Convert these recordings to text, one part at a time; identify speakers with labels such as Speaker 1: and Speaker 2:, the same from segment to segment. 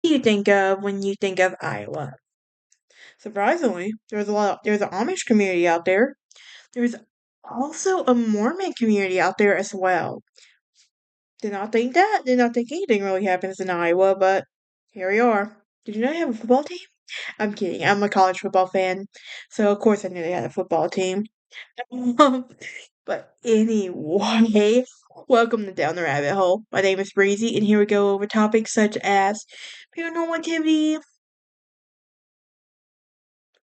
Speaker 1: do you think of when you think of Iowa? Surprisingly, there's an Amish community out there. There's also a Mormon community out there as well. Did not think that. Did not think anything really happens in Iowa, but here we are. Did you know they have a football team? I'm kidding. I'm a college football fan, so of course I knew they had a football team. But anyway, welcome to Down the Rabbit Hole. My name is Breezy, and here we go over topics such as paranormal activity,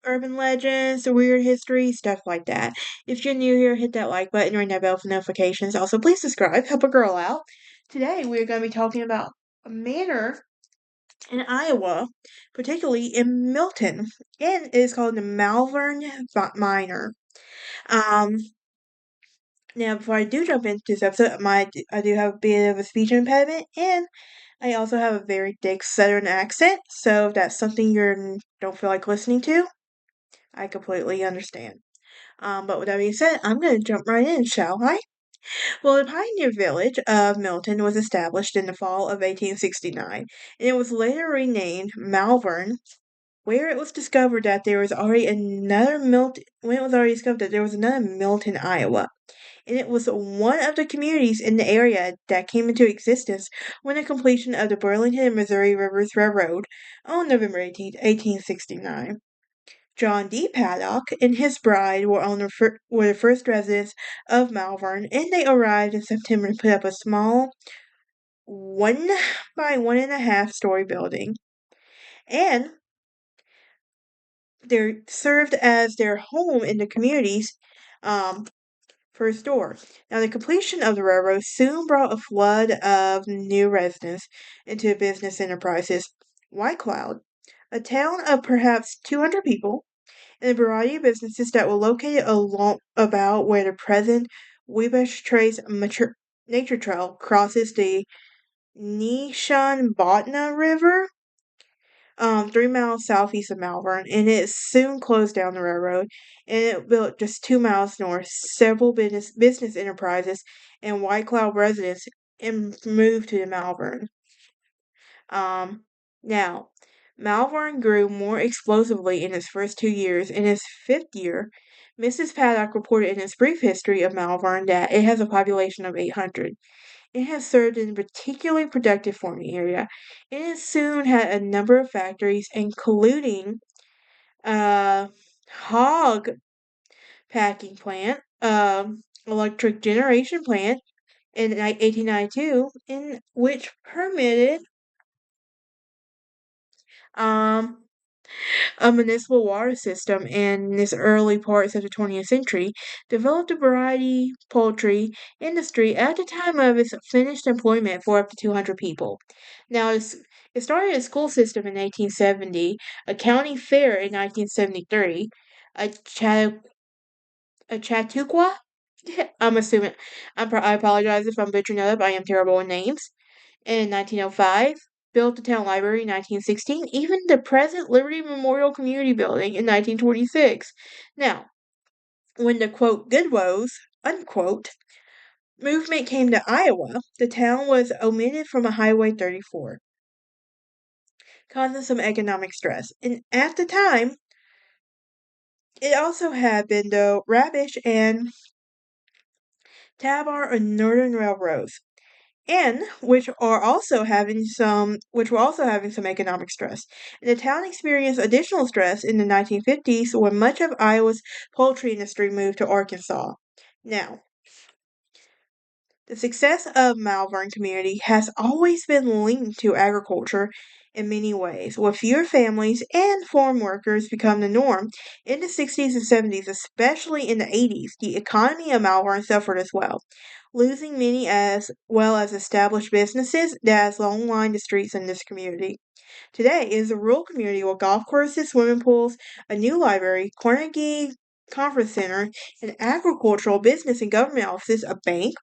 Speaker 1: urban legends, weird history, stuff like that. If you're new here, hit that like button, ring that bell for notifications. Also, please subscribe, help a girl out. Today, we're going to be talking about a manor in Iowa, particularly in Milton, and it is called the Malvern Minor. Um, Now, before I do jump into this episode, I do have a bit of a speech impediment, and I also have a very thick Southern accent. So if that's something you don't feel like listening to, I completely understand. But with that being said, I'm going to jump right in, shall I? Well, the pioneer village of Milton was established in the fall of 1869, and it was later renamed Malvern, where it was discovered that there was already another Milton. When it was already discovered that there was another Milton, Iowa, and it was one of the communities in the area that came into existence when the completion of the Burlington and Missouri Rivers Railroad on November 18th, 1869. John D. Paddock and his bride were the first residents of Malvern, and they arrived in September to put up a small 1 by 1.5 story building. And they served as their home in the community's first door. Now, the completion of the railroad soon brought a flood of new residents into business enterprises. White Cloud, a town of perhaps 200 people, and a variety of businesses that were located along about where the present Weebush Trace Nature Trail crosses the Nishan-Botna River, 3 miles southeast of Malvern, and it soon closed down the railroad, and it built just 2 miles north. Several business enterprises and White Cloud residents moved to the Malvern. Now, Malvern grew more explosively in its first 2 years. In its fifth year, Mrs. Paddock reported in its brief history of Malvern that it has a population of 800. It has served in a particularly productive farming area. It has soon had a number of factories, including a hog packing plant, electric generation plant in 1892, in which permitted um, a municipal water system in this early parts of the 20th century, developed a variety poultry industry at the time of its finished employment for up to 200 people. Now, it started a school system in 1870, a county fair in 1973, a, Chatt- a Chautauqua. I'm assuming. I apologize if I'm butchering that up. I am terrible with names. In 1905, built the town library in 1916, even the present Liberty Memorial Community Building in 1926. Now, when the quote good woes, unquote, movement came to Iowa, the town was omitted from a Highway 34, causing some economic stress. And at the time, it also had been the Rabish and Tabar and Northern Railroads, and which were also having some economic stress. And the town experienced additional stress in the 1950s when much of Iowa's poultry industry moved to Arkansas. Now, the success of Malvern community has always been linked to agriculture in many ways, with fewer families and farm workers become the norm. In the 60s and 70s, especially in the 80s, the economy of Malvern suffered as well, losing many as well as established businesses that has long lined the streets in this community. Today is a rural community with golf courses, swimming pools, a new library, Carnegie Conference Center, an agricultural business and government offices, a bank,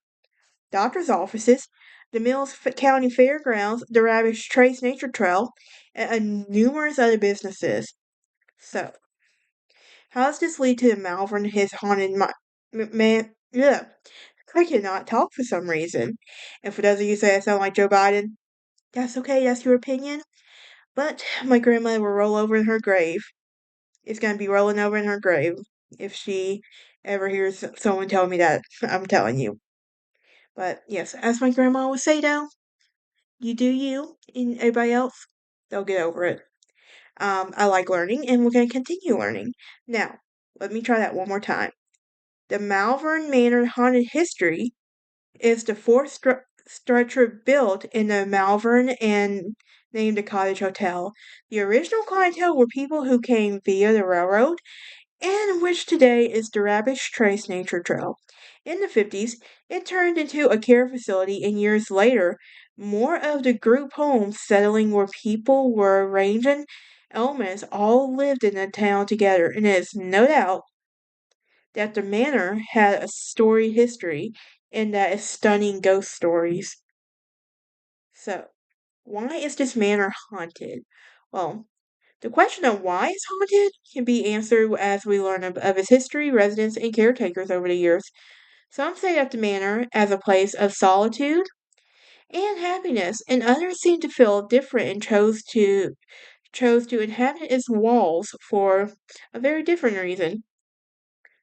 Speaker 1: doctor's offices, the Mills County Fairgrounds, the Ravish Trace Nature Trail, and numerous other businesses. So, how does this lead to Malvern and his haunted man? Yeah, I cannot talk for some reason. And for those of you who say I sound like Joe Biden, that's okay, that's your opinion. But my grandmother will roll over in her grave. It's going to be rolling over in her grave if she ever hears someone tell me that. I'm telling you. But yes, as my grandma would say though, you do you, and everybody else, they'll get over it. I like learning, and we're going to continue learning. Now, let me try that one more time. The Malvern Manor haunted history is the fourth structure built in the Malvern and named the Cottage Hotel. The original clientele were people who came via the railroad, and which today is the Rabbit's Trace Nature Trail. In the 50s, it turned into a care facility, and years later, more of the group homes settling where people were arranging elements all lived in the town together, and it is no doubt that the manor had a storied history and that is stunning ghost stories. So, why is this manor haunted? Well, the question of why it's haunted can be answered as we learn of its history, residents, and caretakers over the years. Some say that the manor as a place of solitude and happiness, and others seem to feel different and chose to inhabit its walls for a very different reason.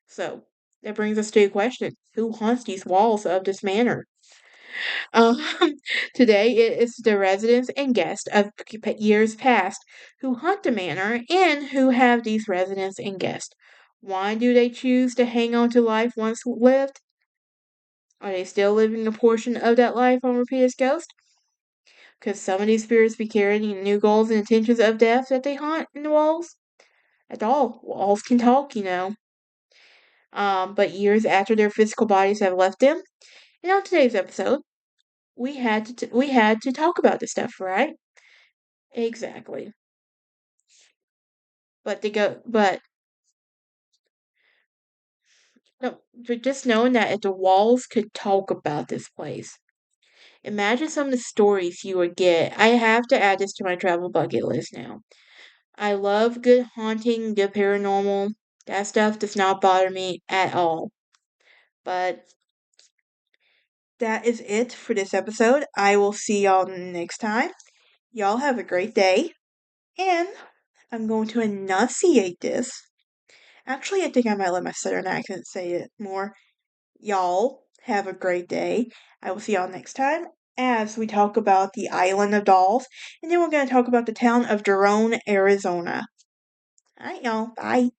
Speaker 1: So that brings us to a question: who haunts these walls of this manor? Um, Today it is the residents and guests of years past who haunt the manor and who have these residents and guests. Why do they choose to hang on to life once lived? Are they still living a portion of that life on repeat as ghosts? Could some of these spirits be carrying new goals and intentions of death that they haunt in the walls? At all, walls can talk, you know. But years after their physical bodies have left them. And on today's episode, we had to talk about this stuff, right? Exactly. But no, but just knowing that if the walls could talk about this place, imagine some of the stories you would get. I have to add this to my travel bucket list now. I love good haunting, good paranormal. That stuff does not bother me at all. But that is it for this episode. I will see y'all next time. Y'all have a great day. And I'm going to enunciate this. Actually, I think I might let my southern accent say it more. Y'all have a great day. I will see y'all next time as we talk about the island of dolls. And then we're going to talk about the town of Jerome, Arizona. All right, y'all. Bye.